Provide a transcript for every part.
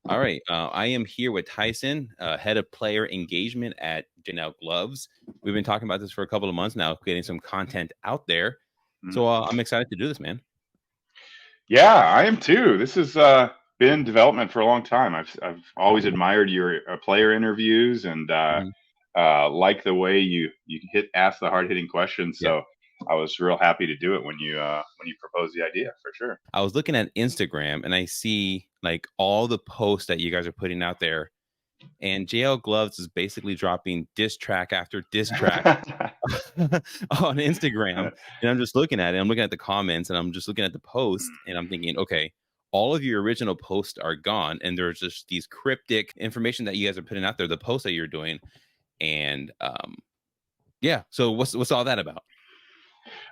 All right. I am here with Tyson, head of player engagement at JLXX Gloves. We've been talking about this for a couple of months now, getting some content out there. Mhm. So I'm excited to do this, man. Yeah, I am too. This has been in development for a long time. I've always admired your player interviews and Mhm. like the way you ask the hard hitting questions. Yeah. So I was real happy to do it when you proposed the idea for sure. I was looking at Instagram and I see like all the posts that you guys are putting out there, and JL Gloves is basically dropping diss track after diss track on Instagram. And I'm just looking at it. I'm looking at the comments and I'm just looking at the post and I'm thinking, okay, all of your original posts are gone. And there's just these cryptic information that you guys are putting out there, the posts that you're doing. And yeah. So what's all that about?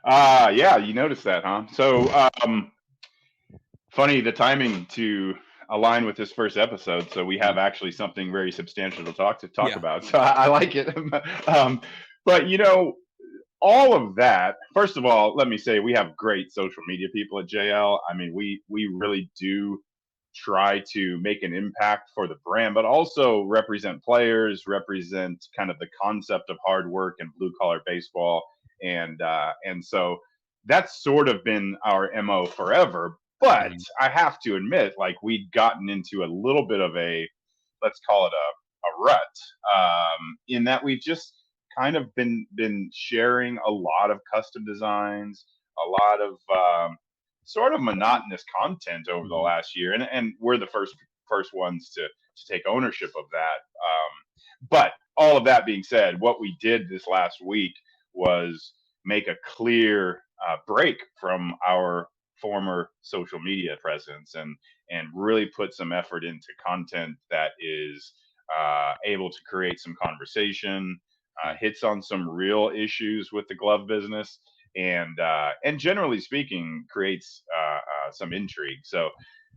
Yeah, you noticed that, huh? So funny the timing to align with this first episode. So we have actually something very substantial to talk Yeah. about. So I like it. um, but all of that. First of all, let me say we have great social media people at JL. I mean, we really do try to make an impact for the brand, but also represent players, represent kind of the concept of hard work and blue collar baseball, and so that's sort of been our mo forever. But Mhm. I have to admit, like we'd gotten into a little bit of a, let's call it a rut, in that we've just kind of been sharing a lot of custom designs, a lot of sort of monotonous content over the Mhm. last year, and we're the first ones to take ownership of that. But all of that being said, what we did this last week was make a clear break from our former social media presence and really put some effort into content that is able to create some conversation, Yeah. hits on some real issues with the glove business, and generally speaking, creates some intrigue. So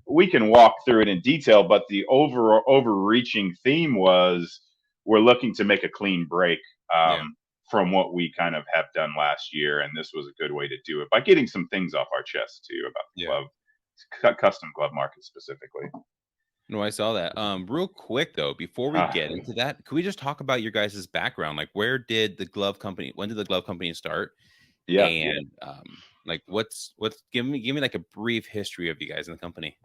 we can walk through it in detail, but the overreaching theme was we're looking to make a clean break. Yeah. From what we kind of have done last year, and this was a good way to do it by getting some things off our chest too about the Yeah. custom glove market specifically. No, I saw that. Real quick though, before we get into that, could we just talk about your guys' background? Like, when did the glove company start? Yeah. And like, what's give me like a brief history of you guys in the company.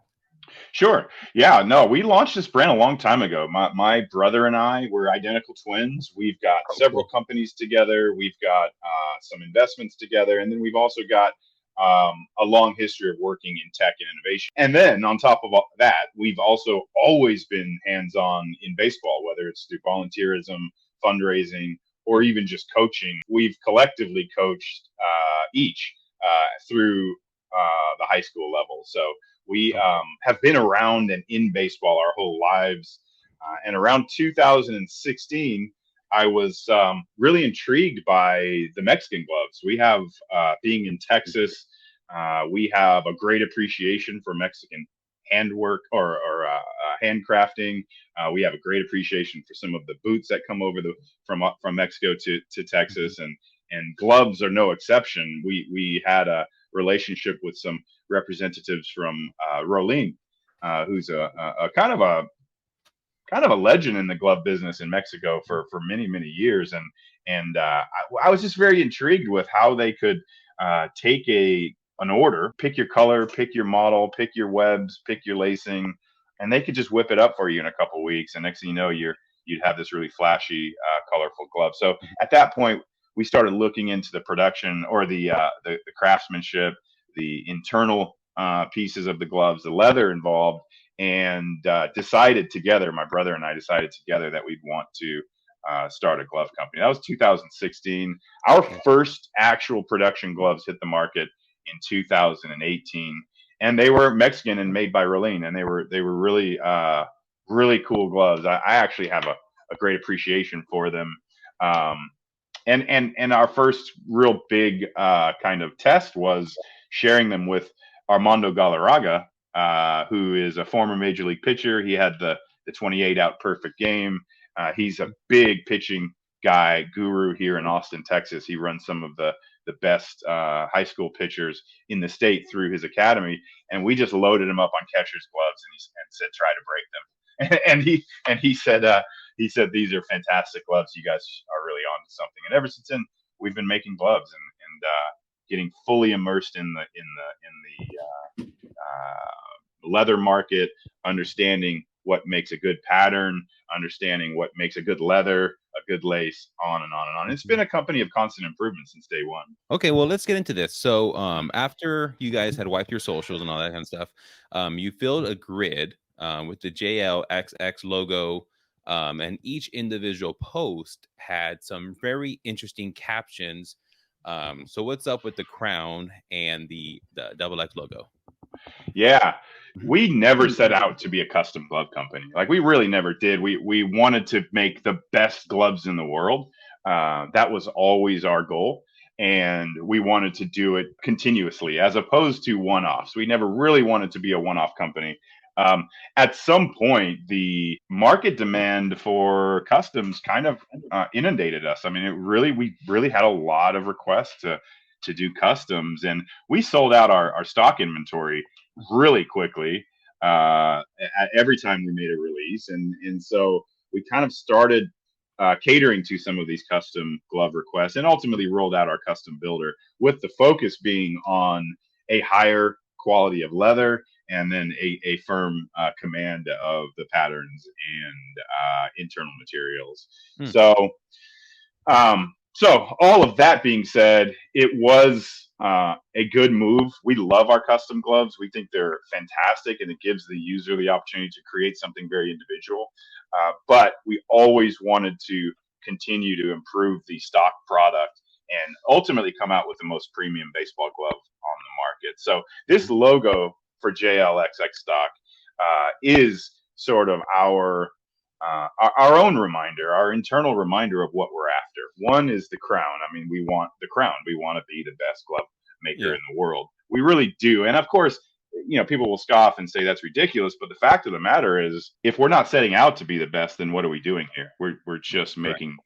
Sure. Yeah. No, we launched this brand a long time ago. My brother and I were identical twins. We've got Oh, several cool. companies together. We've got some investments together, and then we've also got a long history of working in tech and innovation. And then on top of all that, we've also always been hands-on in baseball, whether it's through volunteerism, fundraising, or even just coaching. We've collectively coached each through the high school level. So we Okay. have been around and in baseball our whole lives. And around 2016, I was really intrigued by the Mexican gloves. We have, being in Texas, we have a great appreciation for Mexican handwork or handcrafting. We have a great appreciation for some of the boots that come over from Mexico to Mhm. Texas, and gloves are no exception. We had a relationship with some representatives from Rolin, who's a kind of a legend in the glove business in Mexico for many years, and I was just very intrigued with how they could take an order, pick your color, pick your model, pick your webs, pick your lacing, and they could just whip it up for you in a couple of weeks. And next thing you know, you'd have this really flashy, colorful glove. So at that point, we started looking into the production or the craftsmanship, the internal pieces of the gloves, the leather involved, and decided together, my brother and I decided together that we'd want to start a glove company. That was 2016. Our Yeah. first actual production gloves hit the market in 2018, and they were Mexican and made by Rolin, and they were really cool gloves. I actually have a great appreciation for them. Um, and our first real big kind of test was sharing them with Armando Galarraga, who is a former major league pitcher. He had the 28 out perfect game. He's a big pitching guy guru here in Austin, Texas. He runs some of the best high school pitchers in the state through his academy, and we just loaded him up on catcher's gloves and said try to break them. and he said these are fantastic gloves. You guys are really on to something. And ever since then, we've been making gloves and getting fully immersed in the leather market, understanding what makes a good pattern, understanding what makes a good leather, a good lace, on and on and on. It's been a company of constant improvement since day one. Okay, well, let's get into this. So, after you guys had wiped your socials and all that kind of stuff, you filled a grid with the JLXX logo, and each individual post had some very interesting captions. So, what's up with the crown and the double X logo? Yeah, we never set out to be a custom glove company. Like we really never did. We wanted to make the best gloves in the world. That was always our goal, and we wanted to do it continuously as opposed to one-offs. We never really wanted to be a one-off company. At some point, the market demand for customs kind of inundated us. I mean, we really had a lot of requests to do customs, and we sold out our stock inventory really quickly every time we made a release, and so we kind of started catering to some of these custom glove requests, and ultimately rolled out our custom builder with the focus being on a higher quality of leather and then a firm command of the patterns and internal materials. Hmm. So all of that being said, it was a good move. We love our custom gloves. We think they're fantastic, and it gives the user the opportunity to create something very individual. But we always wanted to continue to improve the stock product and ultimately come out with the most premium baseball glove on the market. So this logo for JLXX stock is sort of our own reminder, our internal reminder of what we're after. One is the crown. I mean, we want the crown. We want to be the best glove maker in the world. We really do. And of course, people will scoff and say that's ridiculous. But the fact of the matter is, if we're not setting out to be the best, then what are we doing here? We're just making,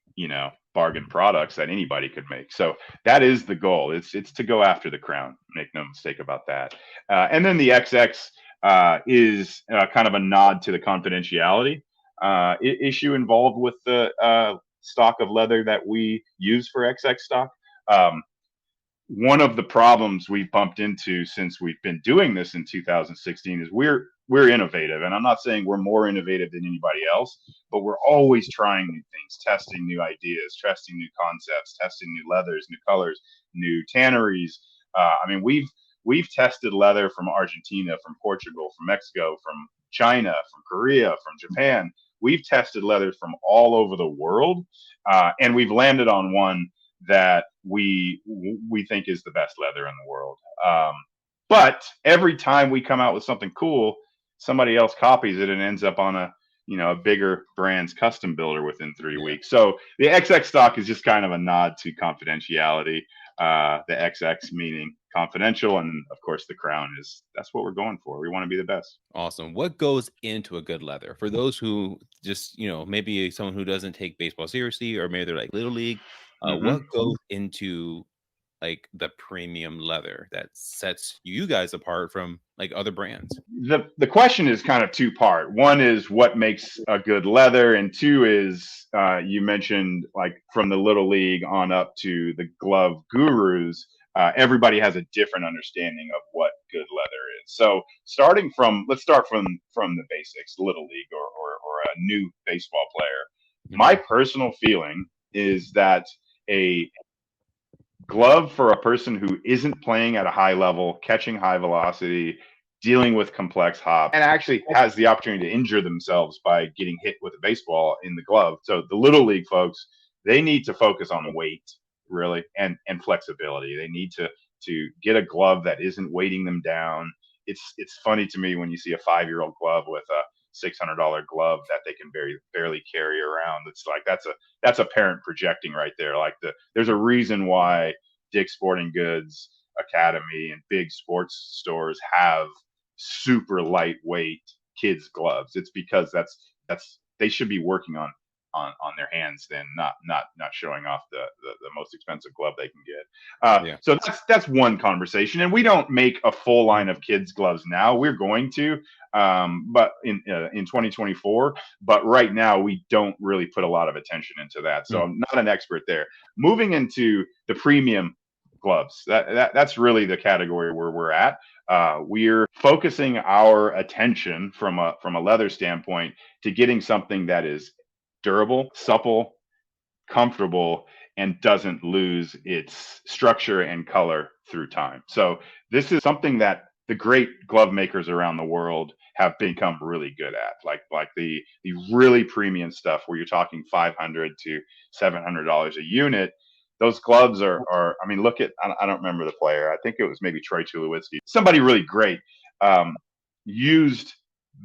bargain products that anybody could make. So that is the goal. It's to go after the crown. Make no mistake about that. And then the XX is kind of a nod to the confidentiality issue involved with the stock of leather that we use for XX stock. One of the problems we've bumped into since we've been doing this in 2016 is we're innovative, and I'm not saying we're more innovative than anybody else, but we're always trying new things, testing new ideas, testing new concepts, testing new leathers, new colors, new tanneries. We've tested leather from Argentina, from Portugal, from Mexico, from China, from Korea, from Japan. We've tested leathers from all over the world, and we've landed on one that we think is the best leather in the world. But every time we come out with something cool, somebody else copies it and ends up on a bigger brand's custom builder within 3 weeks. So the XX stock is just kind of a nod to confidentiality. The XX meaning confidential, and of course the crown that's what we're going for. We want to be the best. Awesome. What goes into a good leather for those who just, maybe someone who doesn't take baseball seriously, or maybe they're like little league? What goes into like the premium leather that sets you guys apart from like other brands? The question is kind of two-part. One is what makes a good leather, and two is you mentioned like from the little league on up to the glove gurus. Everybody has a different understanding of what good leather is. So let's start from the basics, little league or a new baseball player. My personal feeling is that a glove for a person who isn't playing at a high level, catching high velocity, dealing with complex hop, and actually has the opportunity to injure themselves by getting hit with a baseball in the glove. So the little league folks, they need to focus on weight, really, and flexibility. They need to get a glove that isn't weighting them down. It's funny to me when you see a 5-year-old glove with a $600 glove that they can barely carry around. It's like that's a parent projecting right there. Like there's a reason why Dick's Sporting Goods, Academy, and big sports stores have super lightweight kids gloves. It's because that's they should be working on on their hands than not showing off the most expensive glove they can get. Yeah. So that's one conversation, and we don't make a full line of kids gloves now. We're going to, but in 2024. But right now we don't really put a lot of attention into that. So I'm not an expert there. Moving into the premium gloves, that's really the category where we're at. We're focusing our attention from a leather standpoint to getting something that is durable, supple, comfortable, and doesn't lose its structure and color through time. So this is something that the great glove makers around the world have become really good at, like the really premium stuff where you're talking $500 to $700 a unit. Those gloves are. I mean, look at, I don't remember the player. I think it was maybe Troy Tulowitzki. Somebody really great used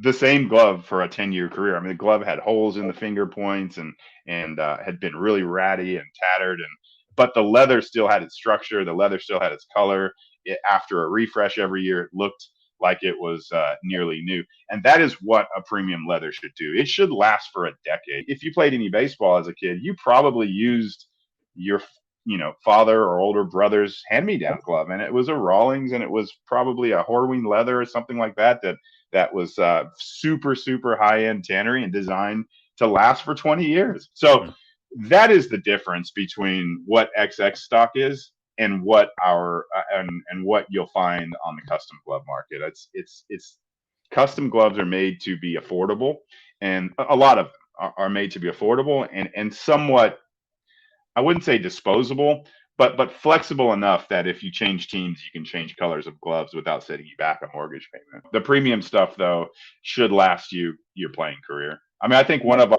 the same glove for a 10-year career. I mean, the glove had holes in the finger points and had been really ratty and tattered, but the leather still had its structure. The leather still had its color. After a refresh every year, it looked like it was nearly new. And that is what a premium leather should do. It should last for a decade. If you played any baseball as a kid, you probably used your father or older brother's hand-me-down glove, and it was a Rawlings, and it was probably a Horween leather or something like that was super, super high-end tannery and designed to last for 20 years. So that is the difference between what XX stock is and what our and what you'll find on the custom glove market. It's custom gloves are made to be affordable, and a lot of them are made to be affordable and somewhat, I wouldn't say disposable, but flexible enough that if you change teams, you can change colors of gloves without setting you back a mortgage payment. The premium stuff, though, should last you your playing career. I mean, I think one of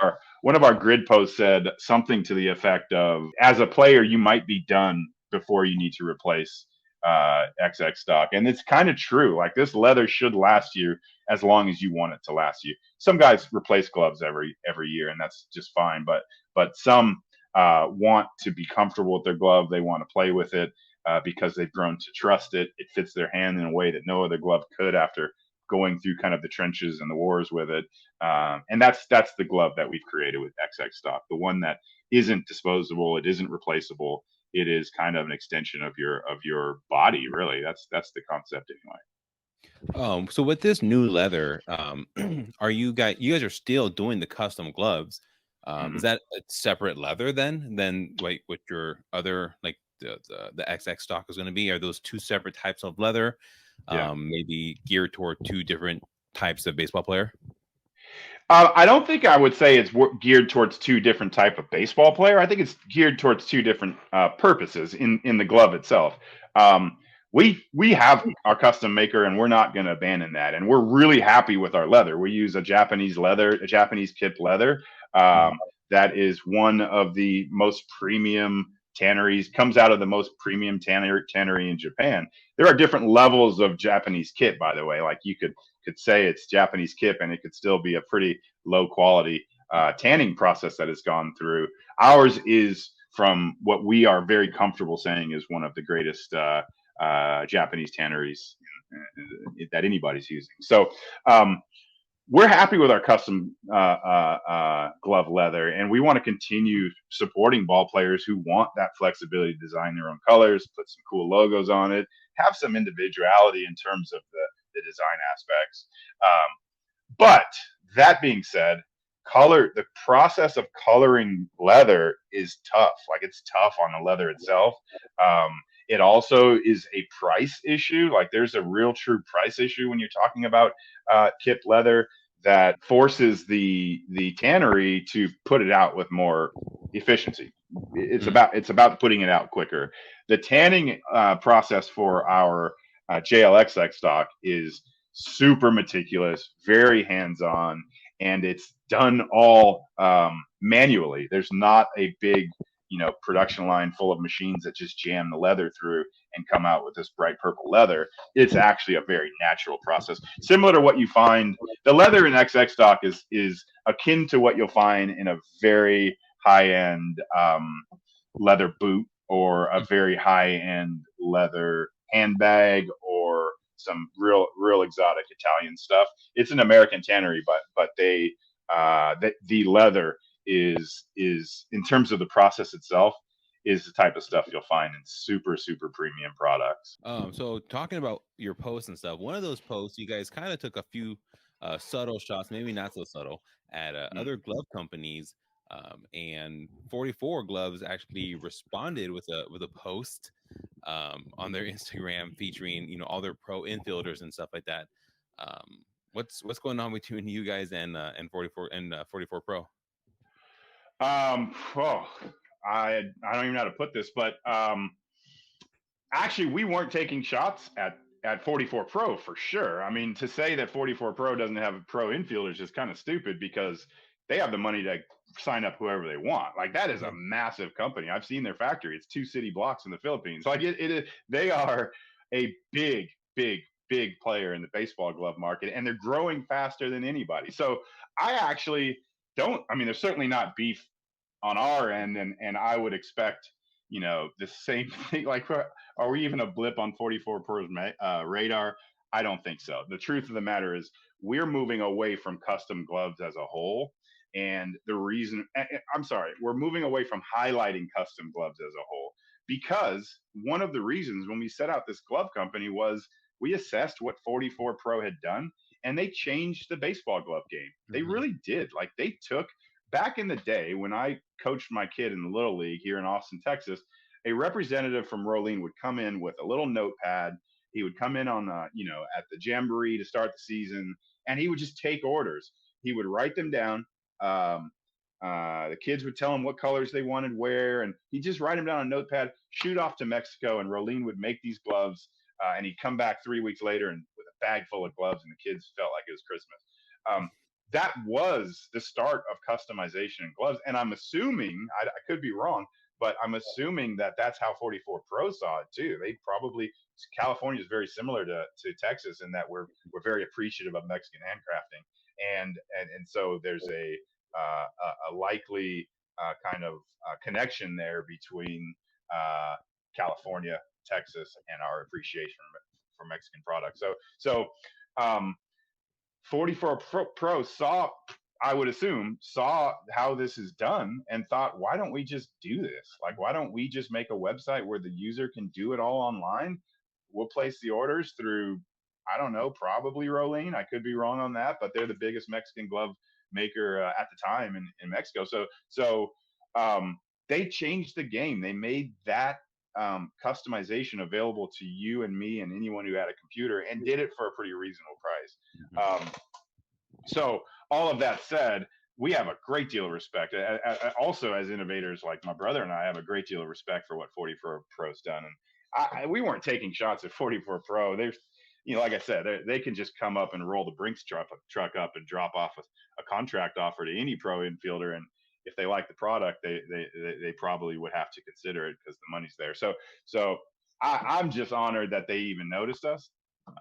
our grid posts said something to the effect of, as a player, you might be done before you need to replace XX stock, and it's kind of true. Like, this leather should last you as long as you want it to last you. Some guys replace gloves every year, and that's just fine. But some want to be comfortable with their glove. They want to play with it because they've grown to trust it. It fits their hand in a way that no other glove could after going through kind of the trenches and the wars with it. And that's the glove that we've created with XX stock. The one that isn't disposable. It isn't replaceable. It is kind of an extension of your body, really. That's the concept anyway. So with this new leather, are you guys are still doing the custom gloves? Is that a separate leather than like what your other, like the XX stock is going to be? Are those two separate types of leather? Yeah. Maybe geared toward two different types of baseball player? I don't think I would say it's geared towards two different type of baseball player. I think it's geared towards two different purposes in the glove itself. We have our custom maker, and we're not going to abandon that. And we're really happy with our leather. We use a Japanese kip leather. That is one of the most premium tanneries, comes out of the most premium tannery in Japan. There are different levels of Japanese kip, by the way. Like, you could say it's Japanese kip, and it could still be a pretty low quality tanning process that has gone through. Ours is, from what we are very comfortable saying, is one of the greatest Japanese tanneries that anybody's using. So we're happy with our custom glove leather, and we want to continue supporting ball players who want that flexibility to design their own colors, put some cool logos on it, have some individuality in terms of the design aspects. But that being said, the process of coloring leather is tough. Like, it's tough on the leather itself. It also is a price issue. Like, there's a real true price issue when you're talking about kip leather that forces the tannery to put it out with more efficiency. It's about putting it out quicker. The tanning process for our JLXX stock is super meticulous, very hands-on, and it's done all manually. There's not a big production line full of machines that just jam the leather through and come out with this bright purple leather. It's actually a very natural process, similar to what you find. The leather in XX stock is akin to what you'll find in a very high-end leather boot, or a very high-end leather handbag, or some real exotic Italian stuff. It's an American tannery, but the leather is in terms of the process itself, is the type of stuff you'll find in super, super premium products. So talking about your posts and stuff, one of those posts you guys kind of took a few subtle shots, maybe not so subtle, at Mm. other glove companies. And 44 Gloves actually responded with a post on their Instagram featuring all their pro infielders and stuff like that. What's going on between you guys and 44 and 44 Pro? Oh, I don't even know how to put this, but actually, we weren't taking shots at 44 Pro for sure. I mean, to say that 44 Pro doesn't have pro infielders is kind of stupid because they have the money to sign up whoever they want. Like that is a Yeah. massive company. I've seen their factory. It's 2 city blocks in the Philippines. Like they are a big, big, big player in the baseball glove market, and they're growing faster than anybody. So I actually don't. I mean, there's certainly not beef on our end, and I would expect the same thing. Like, are we even a blip on 44 Pro's radar? I don't think so. The truth of the matter is, we're moving away from custom gloves as a whole. And the reason, I'm sorry, we're moving away from highlighting custom gloves as a whole, because one of the reasons when we set out this glove company was we assessed what 44 Pro had done, and they changed the baseball glove game. They Mm-hmm. really did. Like, they took, back in the day when I coached my kid in the Little League here in Austin, Texas, a representative from Rolene would come in with a little notepad. He would come in on at the jamboree to start the season, and he would just take orders. He would write them down. Um, the kids would tell him what colors they wanted where, and he'd just write them down on a notepad, shoot off to Mexico, and Rolene would make these gloves, and he'd come back 3 weeks later and with a bag full of gloves, and the kids felt like it was Christmas. That was the start of customization in gloves. And I'm assuming, I could be wrong, but I'm assuming that that's how 44 Pro saw it too. They probably, California is very similar to Texas in that we're very appreciative of Mexican handcrafting. And so there's a likely kind of connection there between California, Texas, and our appreciation for Mexican products. Um, 44 Pro saw, I would assume, saw how this is done and thought, why don't we just do this? Like, why don't we just make a website where the user can do it all online? We'll place the orders through, I don't know, probably Rolene. I could be wrong on that, but they're the biggest Mexican glove maker at the time in Mexico. So they changed the game. They made that customization available to you and me and anyone who had a computer, and did it for a pretty reasonable price. So all of that said, we have a great deal of respect. Also, as innovators, like my brother and I have a great deal of respect for what 44 Pro's done. And we weren't taking shots at 44 Pro. There's, like I said, they can just come up and roll the Brinks truck up and drop off a contract offer to any pro infielder. And if they like the product, they probably would have to consider it because the money's there. So I'm just honored that they even noticed us.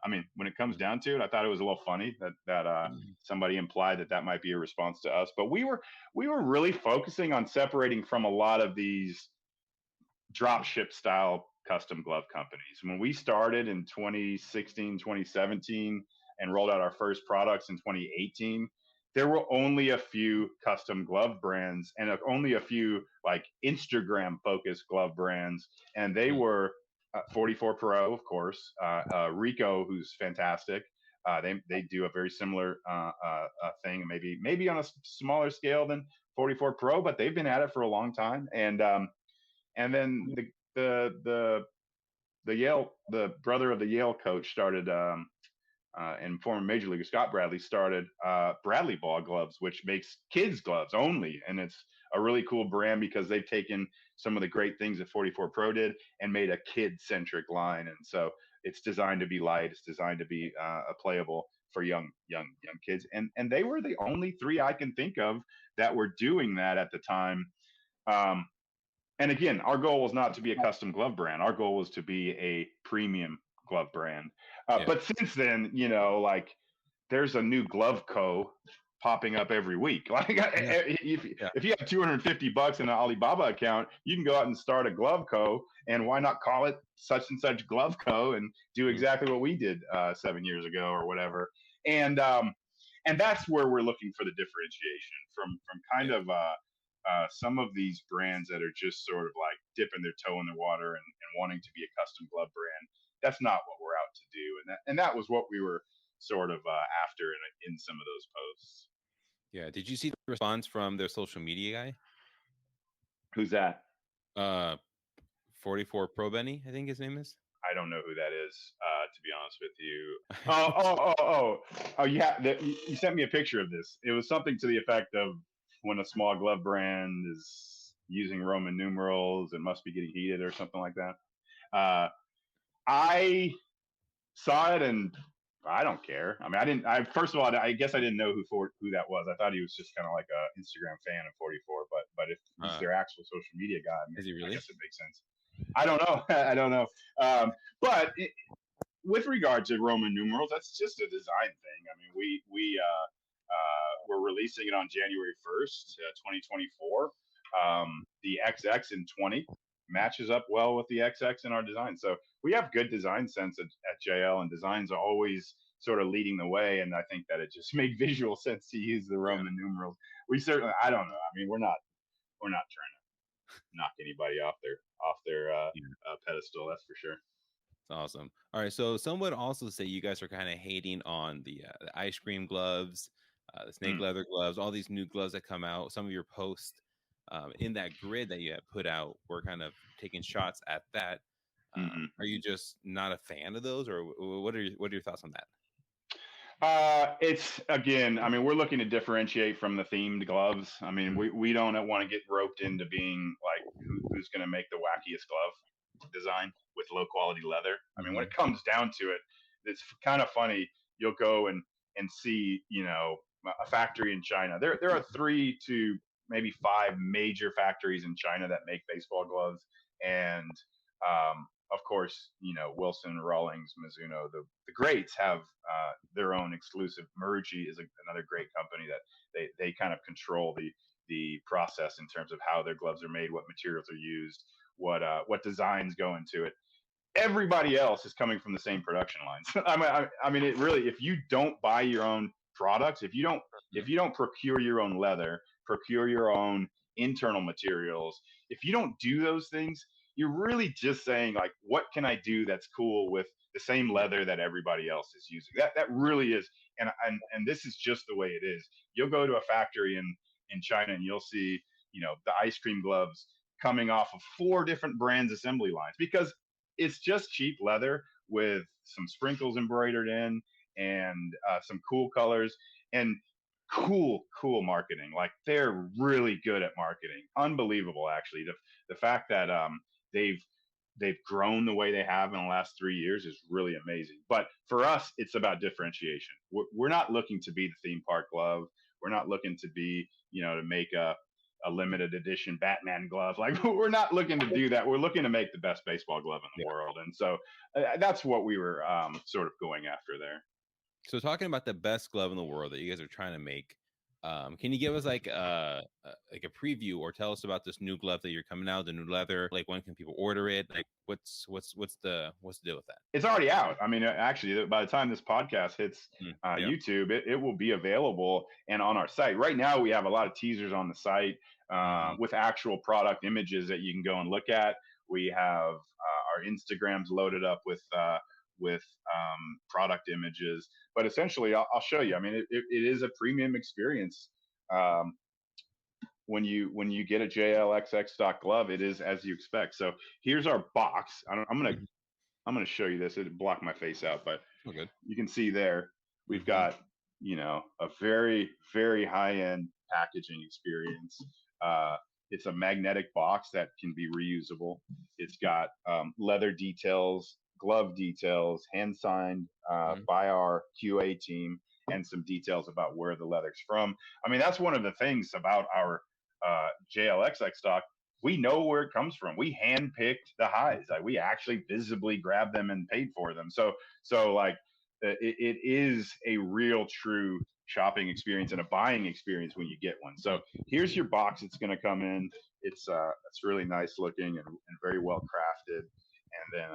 I mean, when it comes down to it, I thought it was a little funny that somebody implied that might be a response to us. But we were really focusing on separating from a lot of these drop ship style custom glove companies. When we started in 2016, 2017, and rolled out our first products in 2018, there were only a few custom glove brands and only a few like Instagram focused glove brands. And they were 44 Pro, of course, Rico, who's fantastic. They do a very similar thing, maybe on a smaller scale than 44 Pro, but they've been at it for a long time. And then the Yale, the brother of the Yale coach, started and former major leaguer Scott Bradley started Bradley Ball Gloves, which makes kids gloves only, and it's a really cool brand because they've taken some of the great things that 44 Pro did and made a kid-centric line. And so it's designed to be light, it's designed to be playable for young kids, and they were the only three I can think of that were doing that at the time. And again, our goal was not to be a custom glove brand. Our goal was to be a premium glove brand. But since then, like there's a new Glove Co. popping up every week. Like if you have $250 in an Alibaba account, you can go out and start a Glove Co. And why not call it such and such Glove Co. and do exactly what we did 7 years ago or whatever. And that's where we're looking for the differentiation from kind of some of these brands that are just sort of like dipping their toe in the water and wanting to be a custom glove brand. That's not what we're out to do, and that was what we were sort of after in some of those posts. Yeah. Did you see the response from their social media guy? Who's that? Uh, 44 Pro Benny, I think his name is. I don't know who that is, to be honest with you. Oh! You sent me a picture of this. It was something to the effect of when a small glove brand is using Roman numerals, it must be getting heated or something like that. I saw it and I don't care. I mean, I didn't. First of all, I guess I didn't know who that was. I thought he was just kind of like a Instagram fan of 44. But if he's their actual social media guy, Is he really? I guess it makes sense. I don't know. I don't know. But with regard to Roman numerals, that's just a design thing. I mean, we're releasing it on January 1st, 2024. The XX in 20 matches up well with the XX in our design. So we have good design sense at JL, and designs are always sort of leading the way. And I think that it just made visual sense to use the Roman numerals. We certainly, I don't know. I mean, we're not trying to knock anybody off their pedestal. That's for sure. It's awesome. All right, so some would also say you guys are kind of hating on the ice cream gloves, the snake leather gloves, all these new gloves that come out. Some of your posts in that grid that you had put out were kind of taking shots at that. Are you just not a fan of those, or what are your thoughts on that? It's again, I mean, we're looking to differentiate from the themed gloves. I mean, we don't want to get roped into being like who's going to make the wackiest glove design with low quality leather. I mean, when it comes down to it, it's kind of funny. You'll go and see, a factory in China. There are 3 to maybe 5 major factories in China that make baseball gloves, and of course, Wilson, Rawlings, Mizuno, the greats have their own exclusive. Mergy is another great company that they kind of control the process in terms of how their gloves are made, what materials are used, what designs go into it. Everybody else is coming from the same production lines. I mean, it really, if you don't buy your own products, if you don't procure your own leather, procure your own internal materials, if you don't do those things, you're really just saying like, what can I do that's cool with the same leather that everybody else is using? That really is, and this is just the way it is. You'll go to a factory in China and you'll see, the ice cream gloves coming off of 4 different brands assembly lines because it's just cheap leather with some sprinkles embroidered in and some cool colors and cool marketing. Like they're really good at marketing. Unbelievable, actually. The fact that they've grown the way they have in the last 3 years is really amazing. But for us, it's about differentiation. We're not looking to be the theme park glove. We're not looking to be, to make a limited edition Batman glove. Like we're not looking to do that. We're looking to make the best baseball glove in the world. And so that's what we were sort of going after there. So talking about the best glove in the world that you guys are trying to make, can you give us like a preview or tell us about this new glove that you're coming out, the new leather? Like when can people order it? Like what's the deal with that? It's already out. I mean, actually, by the time this podcast hits YouTube, it will be available and on our site. Right now, we have a lot of teasers on the site with actual product images that you can go and look at. We have our Instagrams loaded up with product images. But essentially, I'll show you. I mean, it is a premium experience. When you get a JLXX stock glove, it is as you expect. So here's our box. I'm gonna show you this. It blocked my face out, but you can see there we've got a very very high end packaging experience. It's a magnetic box that can be reusable. It's got leather details, glove details, hand signed by our QA team, and some details about where the leather's from. I mean, that's one of the things about our JLXX stock. We know where it comes from. We handpicked the hides. Like we actually visibly grabbed them and paid for them. So like it is a real true shopping experience and a buying experience when you get one. So here's your box. It's going to come in. It's really nice looking and very well crafted. And then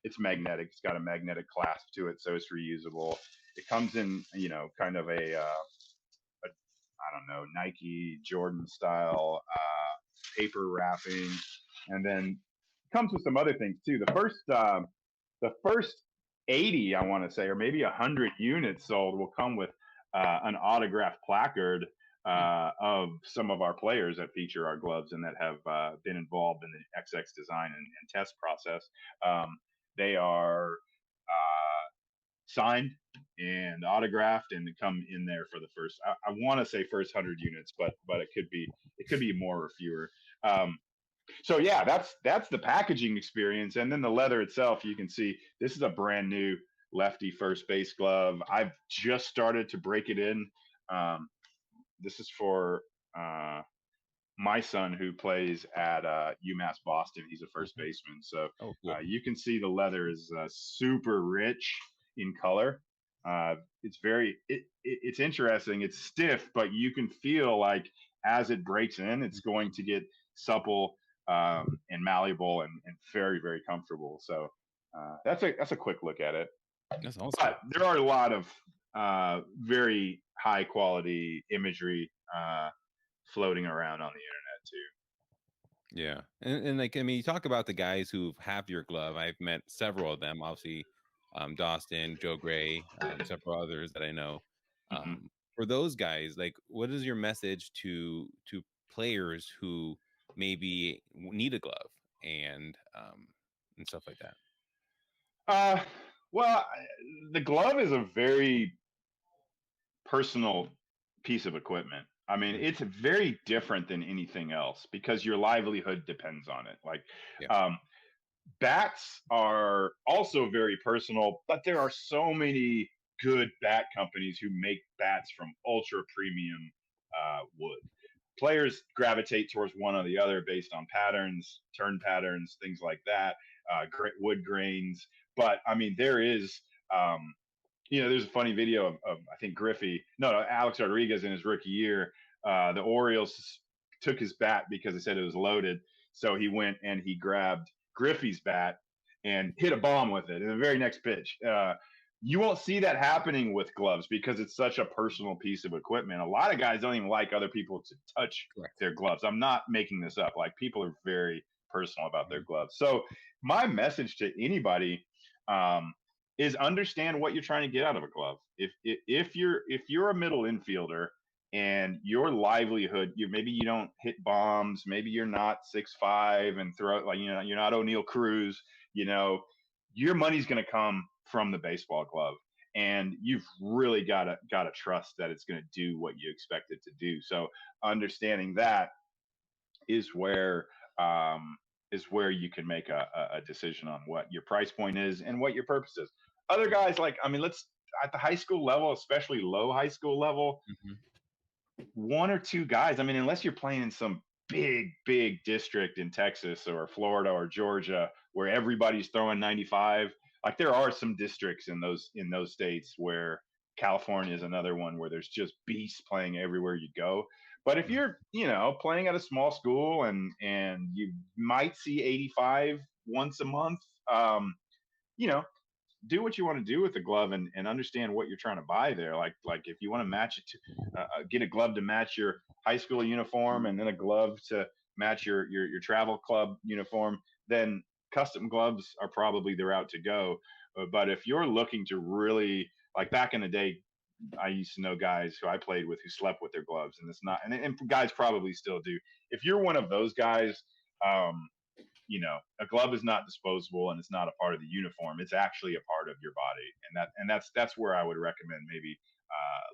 it's magnetic. It's got a magnetic clasp to it, so it's reusable. It comes in, kind of a don't know, Nike Jordan style paper wrapping, and then comes with some other things too. The first 80, I want to say, or maybe 100 units sold will come with an autographed placard of some of our players that feature our gloves and that have been involved in the XX design and test process. They are signed and autographed and come in there for the first. I want to say first 100 units, but it could be more or fewer. So yeah, that's the packaging experience, and then the leather itself. You can see this is a brand new lefty first base glove. I've just started to break it in. This is for my son who plays at UMass Boston. He's a first baseman, so Cool. you can see the leather is super rich in color. It's very it's interesting. It's stiff, but you can feel like as it breaks in, it's going to get supple and malleable and very very comfortable. So that's a quick look at it. That's awesome. But there are a lot of very high quality imagery floating around on the internet too. Yeah. And like, I mean, you talk about the guys who have your glove. I've met several of them, obviously, Dawson, Joe Gray, several others that I know. Mm-hmm. For those guys, like, what is your message to players who maybe need a glove and stuff like that? Well, the glove is a very personal piece of equipment. I mean, Mm. it's very different than anything else because your livelihood depends on it. Like, Yeah. bats are also very personal, but there are so many good bat companies who make bats from ultra premium wood. Players gravitate towards one or the other based on patterns, turn patterns, things like that, wood grains. But I mean, there is there's a funny video of I think Alex Rodriguez in his rookie year. The Orioles took his bat because they said it was loaded. So he went and he grabbed Griffey's bat and hit a bomb with it in the very next pitch. You won't see that happening with gloves because it's such a personal piece of equipment. A lot of guys don't even like other people to touch Correct. their gloves. I'm not making this up. Like people are very personal about their Mhm. gloves. So my message to anybody is understand what you're trying to get out of a glove. If you're a middle infielder and your livelihood, maybe you don't hit bombs, maybe you're not 6'5" and throw like you're not O'Neal Cruz, your money's going to come from the baseball glove, and you've really got to trust that it's going to do what you expect it to do. So understanding that is where you can make a decision on what your price point is and what your purpose is. Other guys, like, I mean, let's at the high school level, especially low high school level, Mhm. one or two guys. I mean, unless you're playing in some big district in Texas or Florida or Georgia where everybody's throwing 95. Like there are some districts in those states where California is another one where there's just beasts playing everywhere you go. But if Mhm. you're, playing at a small school and you might see 85 once a month, you know, do what you want to do with the glove and understand what you're trying to buy there. Like if you want to match it, get a glove to match your high school uniform, and then a glove to match your travel club uniform, then custom gloves are probably the route to go. But if you're looking to really, like back in the day, I used to know guys who I played with who slept with their gloves, and it's not, and guys probably still do. If you're one of those guys, um, a glove is not disposable and it's not a part of the uniform. It's actually a part of your body, and that's where I would recommend maybe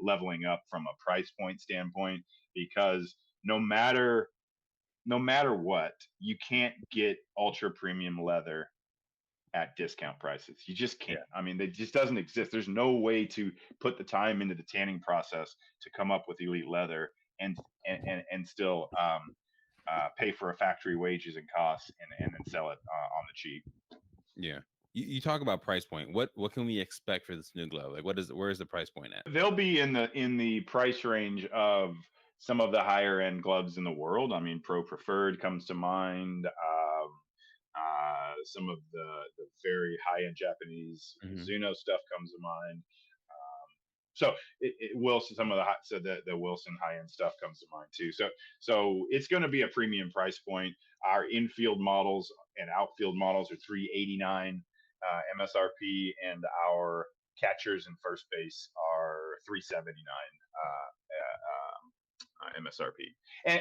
leveling up from a price point standpoint, because no matter what, you can't get ultra premium leather at discount prices. You just can't. Yeah. I mean, it just doesn't exist. There's no way to put the time into the tanning process to come up with elite leather and still pay for a factory wages and costs and then sell it on the cheap. Yeah. You talk about price point. What can we expect for this new glove? Like, where is the price point at? They'll be in the price range of some of the higher end gloves in the world. I mean, Pro Preferred comes to mind. Some of the very high end Japanese Hmm. Mizuno stuff comes to mind. So Wilson, some of the Wilson high end stuff comes to mind too. So it's going to be a premium price point. Our infield models and outfield models are 389 MSRP, and our catchers and first base are 379 MSRP,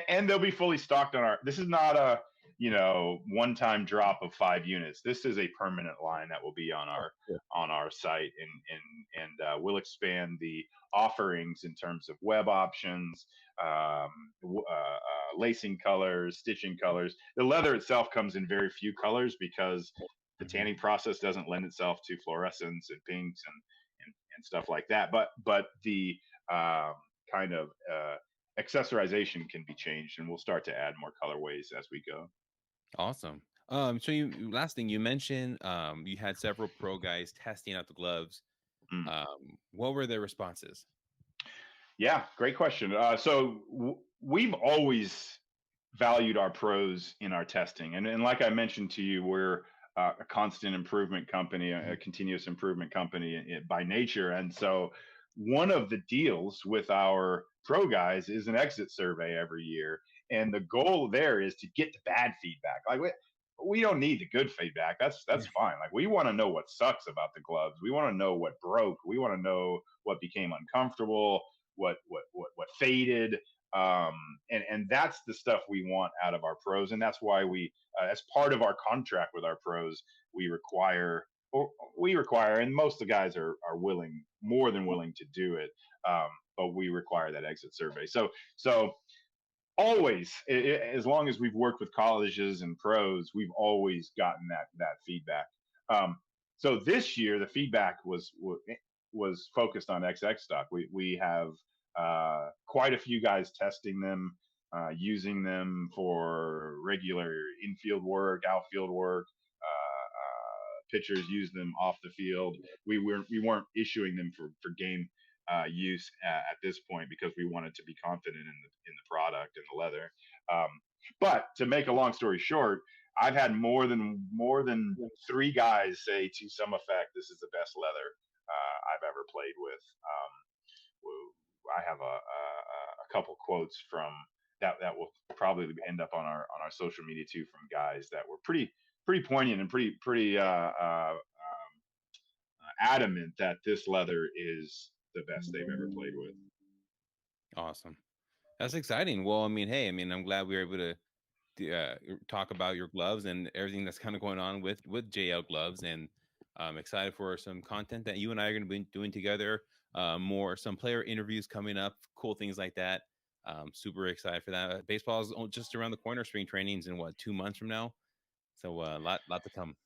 and they'll be fully stocked on our. This is not a one-time drop of 5 units. This is a permanent line that will be on our site, we'll expand the offerings in terms of web options, lacing colors, stitching colors. The leather itself comes in very few colors because the tanning process doesn't lend itself to fluorescence and pinks and stuff like that. But the kind of accessorization can be changed, and we'll start to add more colorways as we go. Awesome. So last thing you mentioned, you had several pro guys testing out the gloves. What were their responses? Yeah, great question. We've always valued our pros in our testing, and like I mentioned to you, we're a constant improvement company, a continuous improvement company by nature, and so one of the deals with our pro guys is an exit survey every year, and the goal there is to get the bad feedback. Like we don't need the good feedback. That's fine. Like we want to know what sucks about the gloves. We want to know what broke. We want to know what became uncomfortable, what faded. And that's the stuff we want out of our pros, and that's why we, as part of our contract with our pros, we require, and most of the guys are more than willing to do it, but we require that exit survey. So always, as long as we've worked with colleges and pros, we've always gotten that feedback. So this year, the feedback was focused on XX stock. We have quite a few guys testing them, using them for regular infield work, outfield work. Pitchers use them off the field. We weren't issuing them for game use at this point because we wanted to be confident in the product and the leather. But to make a long story short, I've had more than 3 guys say to some effect, "This is the best leather I've ever played with." I have a couple quotes from that will probably end up on our social media too, from guys that were pretty poignant and pretty adamant that this leather is the best they've ever played with. Awesome. That's exciting. Well, I mean, hey, I'm glad we were able to talk about your gloves and everything that's kind of going on with JL gloves, and I'm excited for some content that you and I are going to be doing together. Some player interviews coming up, cool things like that. Super excited for that. Baseball is just around the corner. Spring training's in 2 months from now, so lot to come.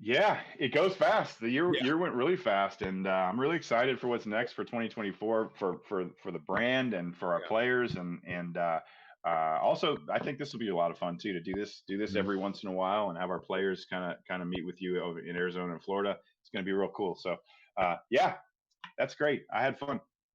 Yeah, it goes fast. The year went really fast, and I'm really excited for what's next for 2024 for the brand and for our players, and also I think this will be a lot of fun too, to do this every once in a while and have our players kind of meet with you over in Arizona and Florida. It's going to be real cool. So yeah, that's great. I had fun.